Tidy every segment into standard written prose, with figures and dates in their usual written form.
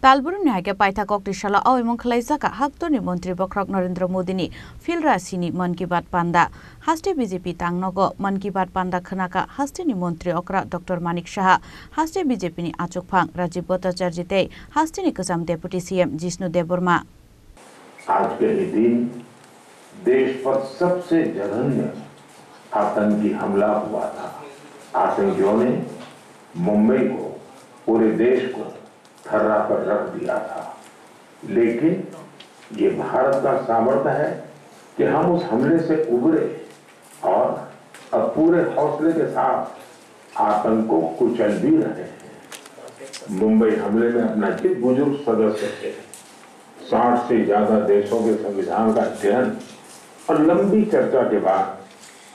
Talburun Haga Paita Koktishala Oimon Kalaisaka Haktoni Montri Bokrok Narendra Modini Filra Sini Mankibat Panda Haste BJP Tangnogo Mankibat Panda Khanaka Hasteni Montri Okra Dr. Manik Shaha Haste BJP ni Achuk Phang Rajiv Bhattacharya Hasteni Kasam Deputy CM Jishnu Deburma आज के ही दिन देश पर सबसे जघन्य आतंकी हमला हुआ था। आतंकियों ने मुंबई को पूरे देश को थर्रा पर रख दिया था, लेकिन ये भारत का सामर्थ्य है कि हम उस हमले से उबरे और अब पूरे हौसले के साथ आतंक को कुचल भी रहे हैं। मुंबई हमले में अपना एक बुजुर्ग सदस्य थे। 60 से ज्यादा देशों के संविधान का अध्ययन और लंबी चर्चा के बाद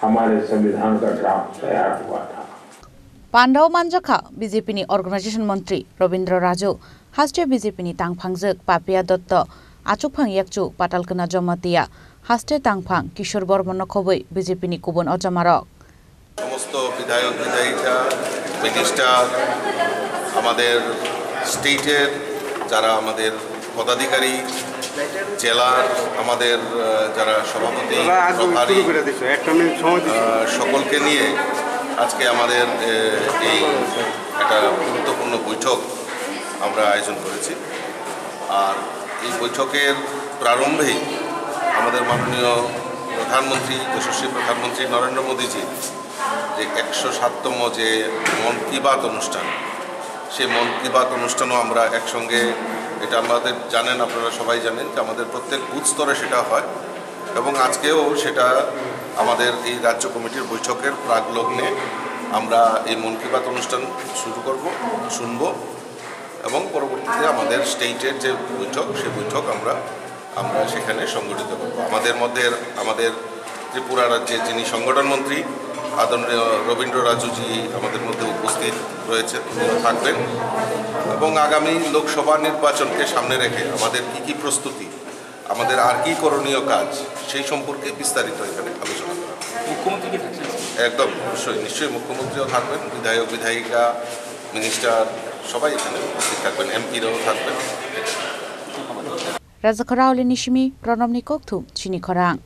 हमारे संविधान का ड्राफ्ट तैयार हुआ था। Pandau Manjaka BJP ni Organization Mantri Robindra Raju Haste BJP ni Tangphangjuk Papia Dotto Achuk Phang Yakchu Patalkana Jomatia Haste Tangphang Kishore Bormon Khoboi BJP ni Kubon Ojamarok সমস্ত বিধায়ক বিধায়িকা মিনিস্টার আমাদের স্টেটের যারা আমাদের পদাধিকারী জেলার আমাদের যারা সভাপতি প্রভারী সকলকে নিয়ে আজকে আমাদের এই একটা গুরুত্বপূর্ণ বৈঠক আমরা আয়োজন করেছি। আর এই বৈঠকের প্রারম্ভেই আমাদের মাননীয় প্রধানমন্ত্রী যশস্বী প্রধানমন্ত্রী নরেন্দ্র মোদীজি যে 107তম যে মন কি বাত অনুষ্ঠান, সেই মন কি বাত অনুষ্ঠানও আমরা একসঙ্গে, এটা আমাদের জানেন, আপনারা সবাই জানেন যে আমাদের প্রত্যেক বুথ স্তরে সেটা হয় এবং আজকেও সেটা আমাদের এই রাজ্য কমিটির বৈঠকের প্রাকলগ্নে আমরা এই মন কি বাত অনুষ্ঠান শুরু করব, শুনব এবং পরবর্তীতে আমাদের স্টেটের যে বৈঠক সেই বৈঠক আমরা সেখানে সংগঠিত করব। আমাদের মধ্যে আমাদের ত্রিপুরা রাজ্যের যিনি সংগঠন মন্ত্রী আদরণীয় রবীন্দ্র রাজুজি আমাদের মধ্যে উপস্থিত রয়েছে, থাকবেন এবং আগামী লোকসভা নির্বাচনকে সামনে রেখে আমাদের কি প্রস্তুতি, আমাদের আর কি করণীয় কাজ সেই সম্পর্কে বিস্তারিত এখানে আলোচনা করা। মুখ্যমন্ত্রী কি থাকছেন? একদম নিশ্চয়ই মুখ্যমন্ত্রীও থাকবেন, বিধায়ক বিধায়িকা মিনিস্টার সবাই এখানে উপস্থিত থাকবেন, এমপিরাও থাকবেন। Razakarao Nishimi Pronomnikok Chini Korang